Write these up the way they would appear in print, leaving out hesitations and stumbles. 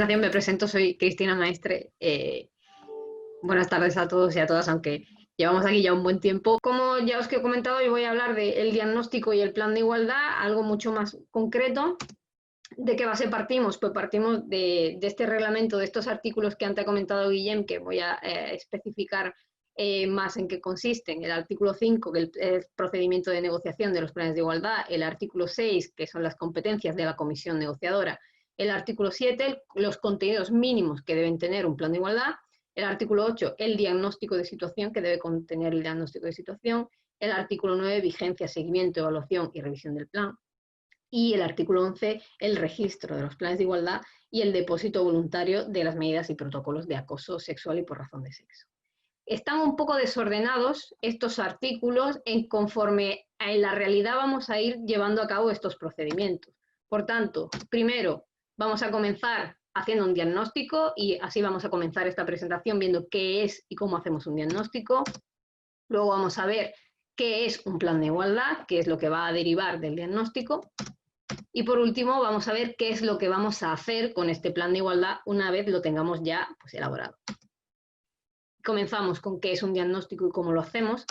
Me presento, soy Cristina Maestre. Buenas tardes a todos y a todas, aunque llevamos aquí ya un buen tiempo. Como ya os he comentado, yo voy a hablar del diagnóstico y el plan de igualdad, algo mucho más concreto. ¿De qué base partimos? Pues partimos de este reglamento, de estos artículos que antes ha comentado Guillem, que voy a especificar más en qué consisten. El artículo 5, que es el procedimiento de negociación de los planes de igualdad. El artículo 6, que son las competencias de la comisión negociadora. El artículo 7, los contenidos mínimos que deben tener un plan de igualdad. El artículo 8, el diagnóstico de situación, que debe contener el diagnóstico de situación. El artículo 9, vigencia, seguimiento, evaluación y revisión del plan. Y el artículo 11, el registro de los planes de igualdad y el depósito voluntario de las medidas y protocolos de acoso sexual y por razón de sexo. Están un poco desordenados estos artículos conforme en la realidad vamos a ir llevando a cabo estos procedimientos. Por tanto, primero vamos a comenzar haciendo un diagnóstico y así vamos a comenzar esta presentación viendo qué es y cómo hacemos un diagnóstico. Luego vamos a ver qué es un plan de igualdad, qué es lo que va a derivar del diagnóstico. Y por último vamos a ver qué es lo que vamos a hacer con este plan de igualdad una vez lo tengamos ya elaborado. Comenzamos con qué es un diagnóstico y cómo lo hacemos.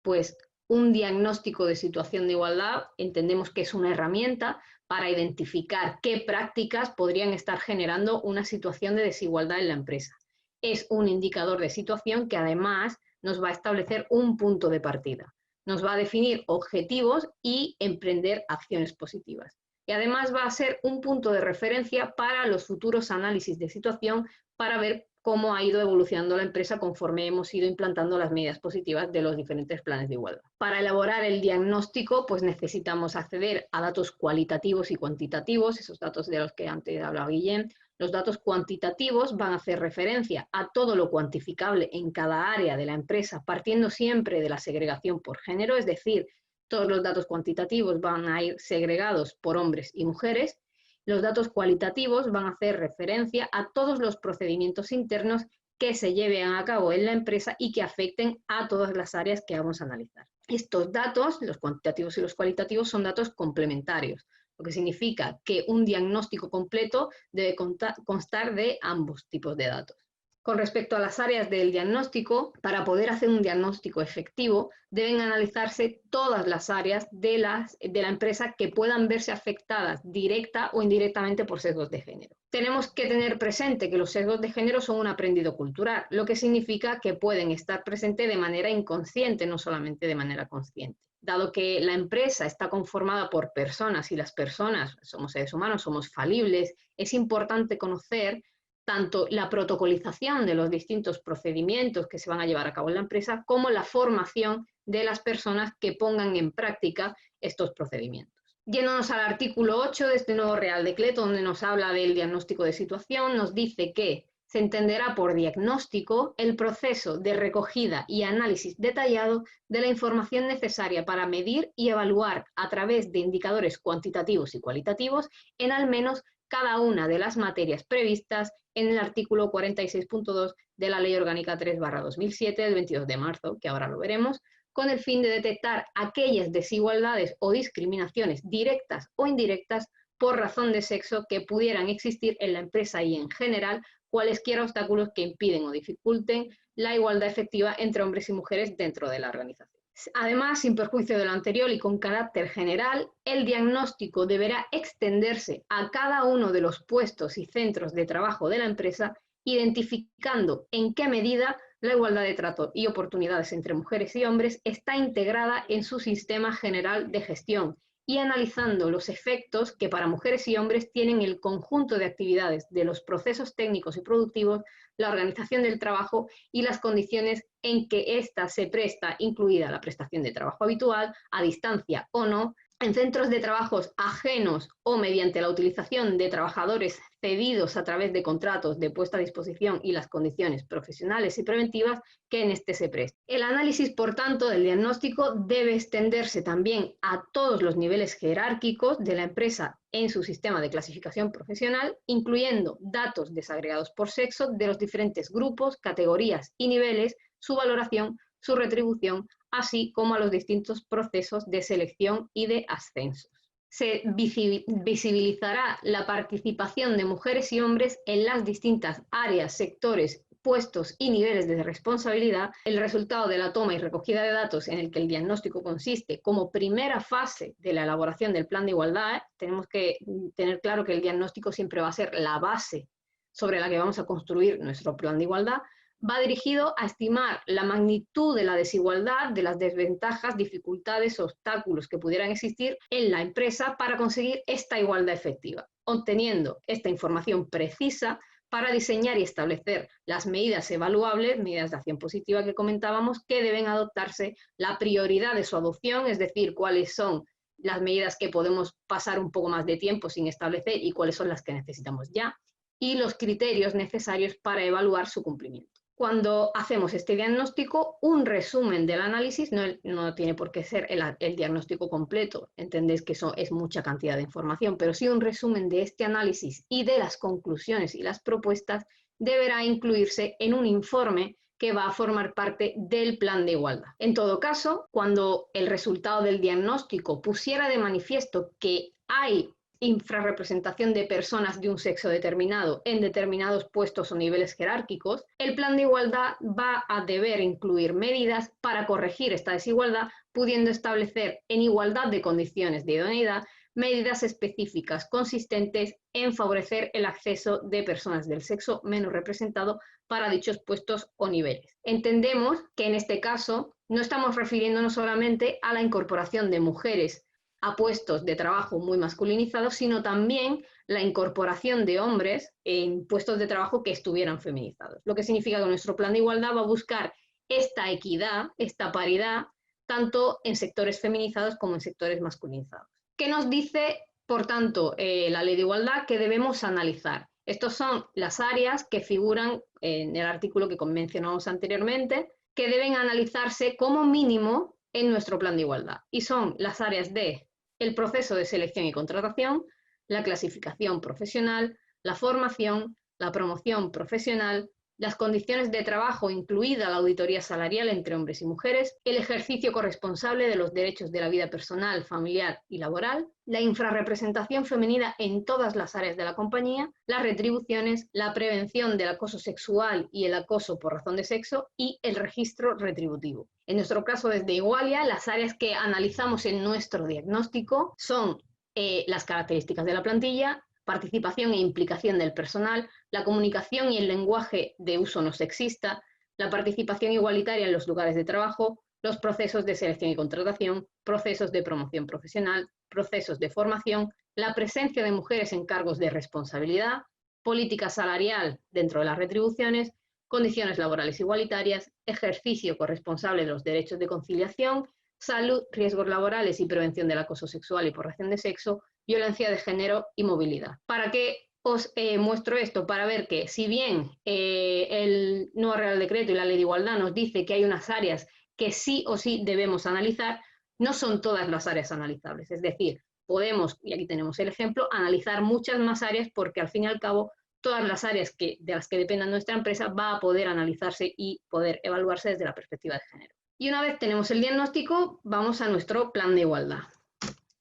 Pues un diagnóstico de situación de igualdad entendemos que es una herramienta para identificar qué prácticas podrían estar generando una situación de desigualdad en la empresa. Es un indicador de situación que además nos va a establecer un punto de partida. Nos va a definir objetivos y emprender acciones positivas. Y además va a ser un punto de referencia para los futuros análisis de situación para ver cómo ha ido evolucionando la empresa conforme hemos ido implantando las medidas positivas de los diferentes planes de igualdad. Para elaborar el diagnóstico, pues necesitamos acceder a datos cualitativos y cuantitativos, esos datos de los que antes hablaba Guillem. Los datos cuantitativos van a hacer referencia a todo lo cuantificable en cada área de la empresa, partiendo siempre de la segregación por género, es decir, todos los datos cuantitativos van a ir segregados por hombres y mujeres. Los datos cualitativos van a hacer referencia a todos los procedimientos internos que se lleven a cabo en la empresa y que afecten a todas las áreas que vamos a analizar. Estos datos, los cuantitativos y los cualitativos, son datos complementarios, lo que significa que un diagnóstico completo debe constar de ambos tipos de datos. Con respecto a las áreas del diagnóstico, para poder hacer un diagnóstico efectivo, deben analizarse todas las áreas de la empresa que puedan verse afectadas directa o indirectamente por sesgos de género. Tenemos que tener presente que los sesgos de género son un aprendido cultural, lo que significa que pueden estar presentes de manera inconsciente, no solamente de manera consciente. Dado que la empresa está conformada por personas y las personas somos seres humanos, somos falibles, es importante conocer tanto la protocolización de los distintos procedimientos que se van a llevar a cabo en la empresa, como la formación de las personas que pongan en práctica estos procedimientos. Yéndonos al artículo 8 de este nuevo Real Decreto, donde nos habla del diagnóstico de situación, nos dice que se entenderá por diagnóstico el proceso de recogida y análisis detallado de la información necesaria para medir y evaluar a través de indicadores cuantitativos y cualitativos en al menos cada una de las materias previstas en el artículo 46.2 de la Ley Orgánica 3/2007 del 22 de marzo, que ahora lo veremos, con el fin de detectar aquellas desigualdades o discriminaciones directas o indirectas por razón de sexo que pudieran existir en la empresa y en general cualesquiera obstáculos que impiden o dificulten la igualdad efectiva entre hombres y mujeres dentro de la organización. Además, sin perjuicio de lo anterior y con carácter general, el diagnóstico deberá extenderse a cada uno de los puestos y centros de trabajo de la empresa, identificando en qué medida la igualdad de trato y oportunidades entre mujeres y hombres está integrada en su sistema general de gestión y analizando los efectos que para mujeres y hombres tienen el conjunto de actividades de los procesos técnicos y productivos, la organización del trabajo y las condiciones en que ésta se presta, incluida la prestación de trabajo habitual, a distancia o no, en centros de trabajos ajenos o mediante la utilización de trabajadores cedidos a través de contratos de puesta a disposición y las condiciones profesionales y preventivas que en este se prestan. El análisis, por tanto, del diagnóstico debe extenderse también a todos los niveles jerárquicos de la empresa en su sistema de clasificación profesional, incluyendo datos desagregados por sexo de los diferentes grupos, categorías y niveles, su valoración, su retribución, así como a los distintos procesos de selección y de ascensos. se visibilizará la participación de mujeres y hombres en las distintas áreas, sectores, puestos y niveles de responsabilidad. El resultado de la toma y recogida de datos, en el que el diagnóstico consiste como primera fase de la elaboración del plan de igualdad. Tenemos que tener claro que el diagnóstico siempre va a ser la base sobre la que vamos a construir nuestro plan de igualdad. Va dirigido a estimar la magnitud de la desigualdad, de las desventajas, dificultades, obstáculos que pudieran existir en la empresa para conseguir esta igualdad efectiva, obteniendo esta información precisa para diseñar y establecer las medidas evaluables, medidas de acción positiva que comentábamos, que deben adoptarse, la prioridad de su adopción, es decir, cuáles son las medidas que podemos pasar un poco más de tiempo sin establecer y cuáles son las que necesitamos ya, y los criterios necesarios para evaluar su cumplimiento. Cuando hacemos este diagnóstico, un resumen del análisis, no tiene por qué ser el diagnóstico completo, entendéis que eso es mucha cantidad de información, pero sí un resumen de este análisis y de las conclusiones y las propuestas deberá incluirse en un informe que va a formar parte del plan de igualdad. En todo caso, cuando el resultado del diagnóstico pusiera de manifiesto que hay infrarrepresentación de personas de un sexo determinado en determinados puestos o niveles jerárquicos, el plan de igualdad va a deber incluir medidas para corregir esta desigualdad, pudiendo establecer en igualdad de condiciones de idoneidad medidas específicas consistentes en favorecer el acceso de personas del sexo menos representado para dichos puestos o niveles. Entendemos que en este caso no estamos refiriéndonos solamente a la incorporación de mujeres a puestos de trabajo muy masculinizados, sino también la incorporación de hombres en puestos de trabajo que estuvieran feminizados. Lo que significa que nuestro plan de igualdad va a buscar esta equidad, esta paridad, tanto en sectores feminizados como en sectores masculinizados. ¿Qué nos dice, por tanto, la Ley de Igualdad que debemos analizar? Estas son las áreas que figuran en el artículo que mencionamos anteriormente, que deben analizarse como mínimo en nuestro plan de igualdad. Y son las áreas de el proceso de selección y contratación, la clasificación profesional, la formación, la promoción profesional, las condiciones de trabajo, incluida la auditoría salarial entre hombres y mujeres, el ejercicio corresponsable de los derechos de la vida personal, familiar y laboral, la infrarrepresentación femenina en todas las áreas de la compañía, las retribuciones, la prevención del acoso sexual y el acoso por razón de sexo y el registro retributivo. En nuestro caso, desde Igualia, las áreas que analizamos en nuestro diagnóstico son las características de la plantilla, participación e implicación del personal, la comunicación y el lenguaje de uso no sexista, la participación igualitaria en los lugares de trabajo, los procesos de selección y contratación, procesos de promoción profesional, procesos de formación, la presencia de mujeres en cargos de responsabilidad, política salarial dentro de las retribuciones, condiciones laborales igualitarias, ejercicio corresponsable de los derechos de conciliación, salud, riesgos laborales y prevención del acoso sexual y por razón de sexo, violencia de género y movilidad. ¿Para qué os muestro esto? Para ver que si bien el nuevo Real Decreto y la Ley de Igualdad nos dice que hay unas áreas que sí o sí debemos analizar, no son todas las áreas analizables. Es decir, podemos, y aquí tenemos el ejemplo, analizar muchas más áreas porque al fin y al cabo todas las áreas de las que dependa nuestra empresa va a poder analizarse y poder evaluarse desde la perspectiva de género. Y una vez tenemos el diagnóstico, vamos a nuestro plan de igualdad.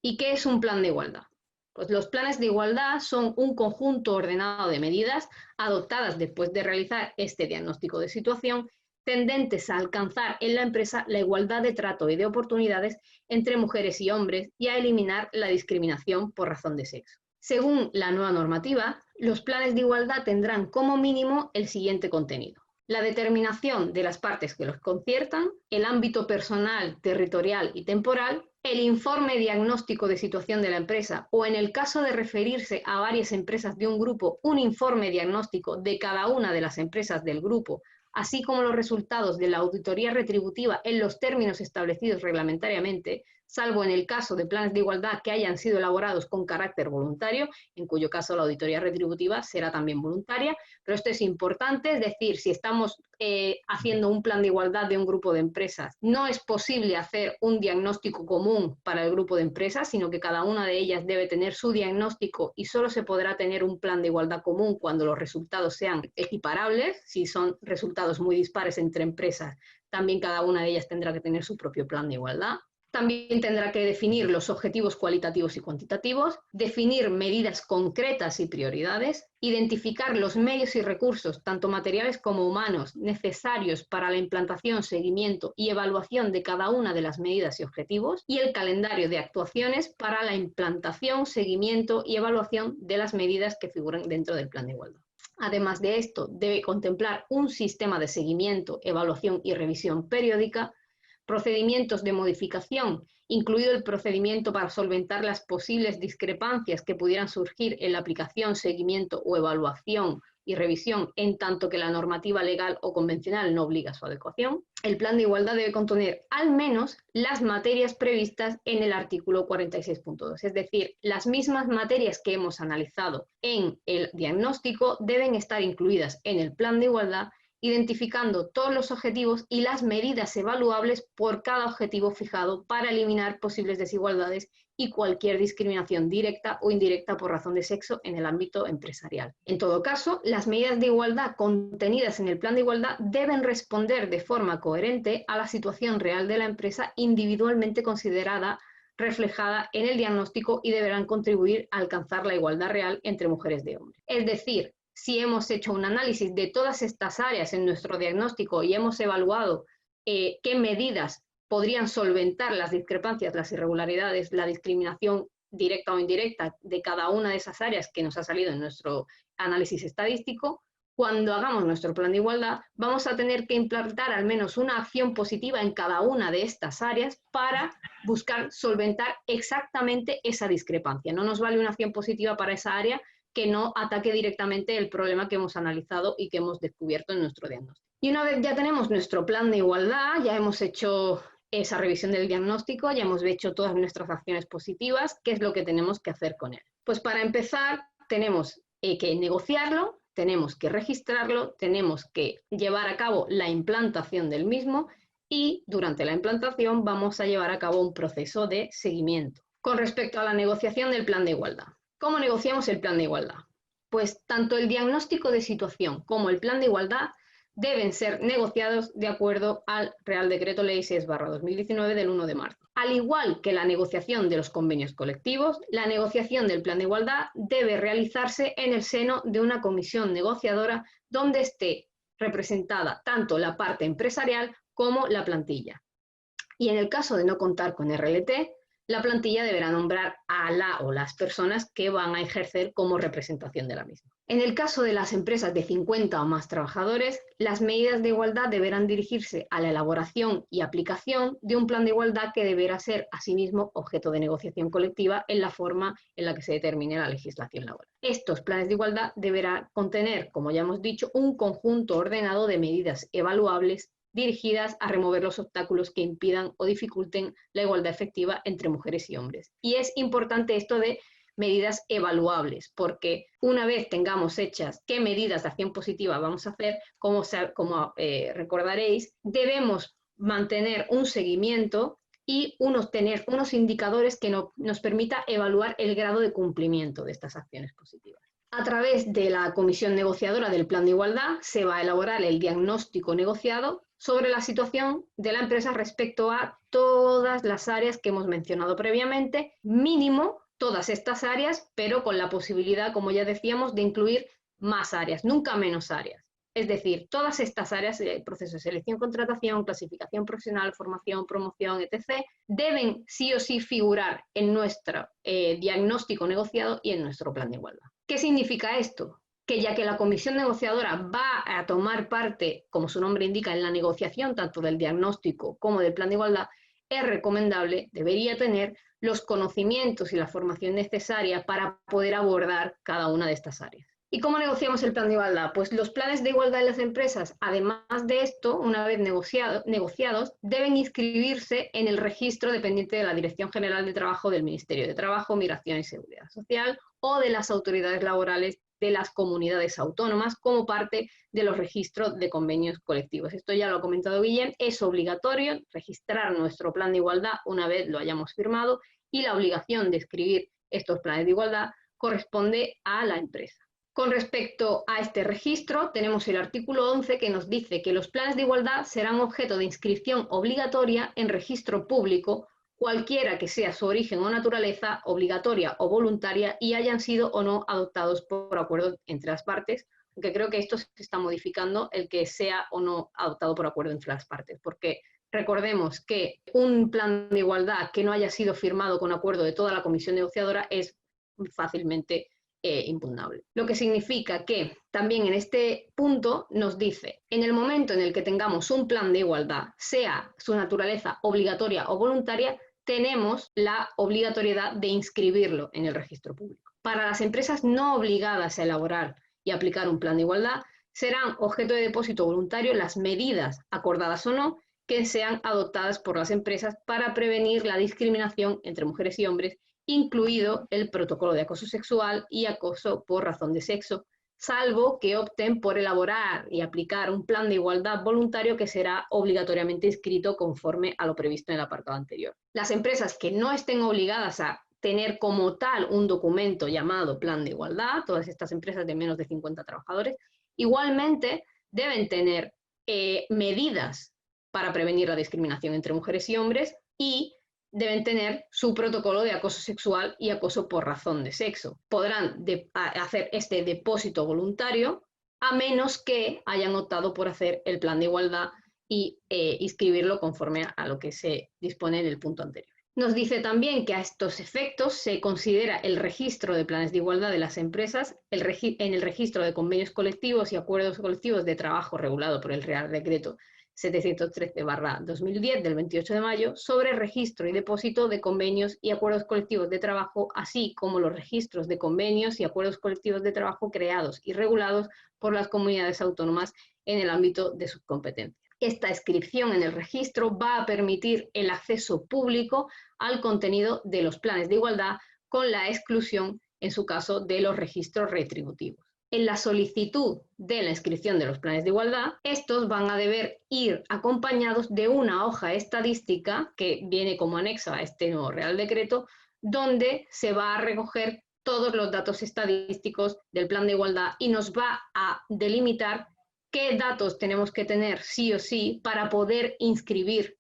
¿Y qué es un plan de igualdad? Pues los planes de igualdad son un conjunto ordenado de medidas adoptadas después de realizar este diagnóstico de situación, tendentes a alcanzar en la empresa la igualdad de trato y de oportunidades entre mujeres y hombres y a eliminar la discriminación por razón de sexo. Según la nueva normativa, los planes de igualdad tendrán como mínimo el siguiente contenido: la determinación de las partes que los conciertan, el ámbito personal, territorial y temporal, el informe diagnóstico de situación de la empresa o, en el caso de referirse a varias empresas de un grupo, un informe diagnóstico de cada una de las empresas del grupo, así como los resultados de la auditoría retributiva en los términos establecidos reglamentariamente, salvo en el caso de planes de igualdad que hayan sido elaborados con carácter voluntario, en cuyo caso la auditoría retributiva será también voluntaria. Pero esto es importante, es decir, si estamos haciendo un plan de igualdad de un grupo de empresas, no es posible hacer un diagnóstico común para el grupo de empresas, sino que cada una de ellas debe tener su diagnóstico y solo se podrá tener un plan de igualdad común cuando los resultados sean equiparables. Si son resultados muy dispares entre empresas, también cada una de ellas tendrá que tener su propio plan de igualdad. También tendrá que definir los objetivos cualitativos y cuantitativos, definir medidas concretas y prioridades, identificar los medios y recursos, tanto materiales como humanos, necesarios para la implantación, seguimiento y evaluación de cada una de las medidas y objetivos, y el calendario de actuaciones para la implantación, seguimiento y evaluación de las medidas que figuran dentro del Plan de Igualdad. Además de esto, debe contemplar un sistema de seguimiento, evaluación y revisión periódica, procedimientos de modificación, incluido el procedimiento para solventar las posibles discrepancias que pudieran surgir en la aplicación, seguimiento o evaluación y revisión, en tanto que la normativa legal o convencional no obliga a su adecuación. El plan de igualdad debe contener al menos las materias previstas en el artículo 46.2, es decir, las mismas materias que hemos analizado en el diagnóstico deben estar incluidas en el plan de igualdad, identificando todos los objetivos y las medidas evaluables por cada objetivo fijado para eliminar posibles desigualdades y cualquier discriminación directa o indirecta por razón de sexo en el ámbito empresarial. En todo caso, las medidas de igualdad contenidas en el plan de igualdad deben responder de forma coherente a la situación real de la empresa individualmente considerada, reflejada en el diagnóstico, y deberán contribuir a alcanzar la igualdad real entre mujeres y hombres. Es decir, si hemos hecho un análisis de todas estas áreas en nuestro diagnóstico y hemos evaluado qué medidas podrían solventar las discrepancias, las irregularidades, la discriminación directa o indirecta de cada una de esas áreas que nos ha salido en nuestro análisis estadístico, cuando hagamos nuestro plan de igualdad vamos a tener que implantar al menos una acción positiva en cada una de estas áreas para buscar solventar exactamente esa discrepancia. No nos vale una acción positiva para esa área que no ataque directamente el problema que hemos analizado y que hemos descubierto en nuestro diagnóstico. Y una vez ya tenemos nuestro plan de igualdad, ya hemos hecho esa revisión del diagnóstico, ya hemos hecho todas nuestras acciones positivas, ¿qué es lo que tenemos que hacer con él? Pues para empezar tenemos que negociarlo, tenemos que registrarlo, tenemos que llevar a cabo la implantación del mismo y durante la implantación vamos a llevar a cabo un proceso de seguimiento. Con respecto a la negociación del plan de igualdad, ¿cómo negociamos el plan de igualdad? Pues tanto el diagnóstico de situación como el plan de igualdad deben ser negociados de acuerdo al Real Decreto Ley 6/2019 del 1 de marzo. Al igual que la negociación de los convenios colectivos, la negociación del plan de igualdad debe realizarse en el seno de una comisión negociadora donde esté representada tanto la parte empresarial como la plantilla. Y en el caso de no contar con RLT, la plantilla deberá nombrar a la o las personas que van a ejercer como representación de la misma. En el caso de las empresas de 50 o más trabajadores, las medidas de igualdad deberán dirigirse a la elaboración y aplicación de un plan de igualdad que deberá ser asimismo objeto de negociación colectiva en la forma en la que se determine la legislación laboral. Estos planes de igualdad deberán contener, como ya hemos dicho, un conjunto ordenado de medidas evaluables dirigidas a remover los obstáculos que impidan o dificulten la igualdad efectiva entre mujeres y hombres. Y es importante esto de medidas evaluables, porque una vez tengamos hechas qué medidas de acción positiva vamos a hacer, como recordaréis, debemos mantener un seguimiento y tener unos indicadores que nos permita evaluar el grado de cumplimiento de estas acciones positivas. A través de la comisión negociadora del plan de igualdad se va a elaborar el diagnóstico negociado sobre la situación de la empresa respecto a todas las áreas que hemos mencionado previamente, mínimo todas estas áreas, pero con la posibilidad, como ya decíamos, de incluir más áreas, nunca menos áreas. Es decir, todas estas áreas, el proceso de selección, contratación, clasificación profesional, formación, promoción, etc., deben sí o sí figurar en nuestro diagnóstico negociado y en nuestro plan de igualdad. ¿Qué significa esto? Que ya que la comisión negociadora va a tomar parte, como su nombre indica, en la negociación tanto del diagnóstico como del plan de igualdad, es recomendable, debería tener los conocimientos y la formación necesaria para poder abordar cada una de estas áreas. ¿Y cómo negociamos el plan de igualdad? Pues los planes de igualdad en las empresas, además de esto, una vez negociados, deben inscribirse en el registro dependiente de la Dirección General de Trabajo del Ministerio de Trabajo, Migración y Seguridad Social o de las autoridades laborales de las comunidades autónomas como parte de los registros de convenios colectivos. Esto ya lo ha comentado Guillem, es obligatorio registrar nuestro plan de igualdad una vez lo hayamos firmado y la obligación de escribir estos planes de igualdad corresponde a la empresa. Con respecto a este registro, tenemos el artículo 11 que nos dice que los planes de igualdad serán objeto de inscripción obligatoria en registro público cualquiera que sea su origen o naturaleza, obligatoria o voluntaria, y hayan sido o no adoptados por acuerdo entre las partes, aunque creo que esto se está modificando, el que sea o no adoptado por acuerdo entre las partes, porque recordemos que un plan de igualdad que no haya sido firmado con acuerdo de toda la comisión negociadora es fácilmente impugnable. Lo que significa que también en este punto nos dice, en el momento en el que tengamos un plan de igualdad, sea su naturaleza obligatoria o voluntaria, tenemos la obligatoriedad de inscribirlo en el registro público. Para las empresas no obligadas a elaborar y aplicar un plan de igualdad, serán objeto de depósito voluntario las medidas, acordadas o no, que sean adoptadas por las empresas para prevenir la discriminación entre mujeres y hombres, incluido el protocolo de acoso sexual y acoso por razón de sexo, salvo que opten por elaborar y aplicar un plan de igualdad voluntario que será obligatoriamente inscrito conforme a lo previsto en el apartado anterior. Las empresas que no estén obligadas a tener como tal un documento llamado plan de igualdad, todas estas empresas de menos de 50 trabajadores, igualmente deben tener medidas para prevenir la discriminación entre mujeres y hombres y deben tener su protocolo de acoso sexual y acoso por razón de sexo. Podrán hacer este depósito voluntario a menos que hayan optado por hacer el plan de igualdad y inscribirlo conforme a lo que se dispone en el punto anterior. Nos dice también que a estos efectos se considera el registro de planes de igualdad de las empresas en el registro de convenios colectivos y acuerdos colectivos de trabajo regulado por el Real Decreto 713/2010 del 28 de mayo sobre registro y depósito de convenios y acuerdos colectivos de trabajo, así como los registros de convenios y acuerdos colectivos de trabajo creados y regulados por las comunidades autónomas en el ámbito de sus competencias. Esta inscripción en el registro va a permitir el acceso público al contenido de los planes de igualdad, con la exclusión, en su caso, de los registros retributivos. En la solicitud de la inscripción de los planes de igualdad, estos van a deber ir acompañados de una hoja estadística que viene como anexo a este nuevo Real Decreto, donde se va a recoger todos los datos estadísticos del plan de igualdad y nos va a delimitar qué datos tenemos que tener sí o sí para poder inscribir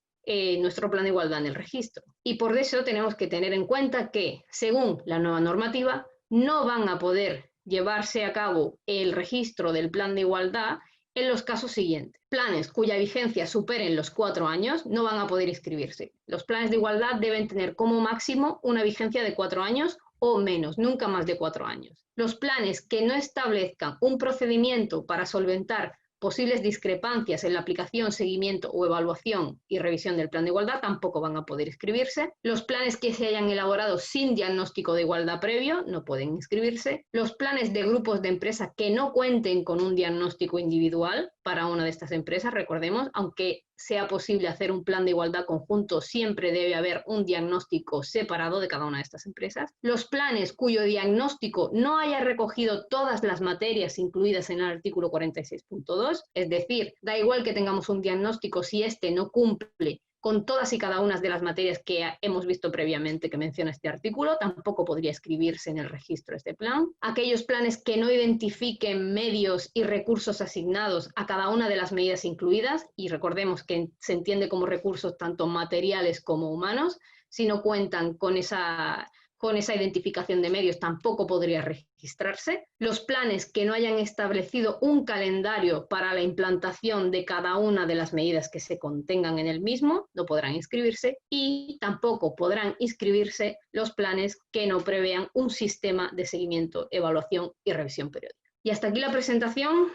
nuestro plan de igualdad en el registro. Y por eso tenemos que tener en cuenta que, según la nueva normativa, no van a poder llevarse a cabo el registro del plan de igualdad en los casos siguientes. Planes cuya vigencia superen los 4 años no van a poder inscribirse. Los planes de igualdad deben tener como máximo una vigencia de 4 años o menos, nunca más de 4 años. Los planes que no establezcan un procedimiento para solventar posibles discrepancias en la aplicación, seguimiento o evaluación y revisión del plan de igualdad tampoco van a poder inscribirse. Los planes que se hayan elaborado sin diagnóstico de igualdad previo no pueden inscribirse. Los planes de grupos de empresas que no cuenten con un diagnóstico individual para una de estas empresas, recordemos, aunque sea posible hacer un plan de igualdad conjunto, siempre debe haber un diagnóstico separado de cada una de estas empresas. Los planes cuyo diagnóstico no haya recogido todas las materias incluidas en el artículo 46.2, es decir, da igual que tengamos un diagnóstico si este no cumple con todas y cada una de las materias que hemos visto previamente que menciona este artículo, tampoco podría inscribirse en el registro este plan. Aquellos planes que no identifiquen medios y recursos asignados a cada una de las medidas incluidas, y recordemos que se entiende como recursos tanto materiales como humanos, si no cuentan con esa identificación de medios tampoco podría registrarse. Los planes que no hayan establecido un calendario para la implantación de cada una de las medidas que se contengan en el mismo no podrán inscribirse, y tampoco podrán inscribirse los planes que no prevean un sistema de seguimiento, evaluación y revisión periódica. Y hasta aquí la presentación.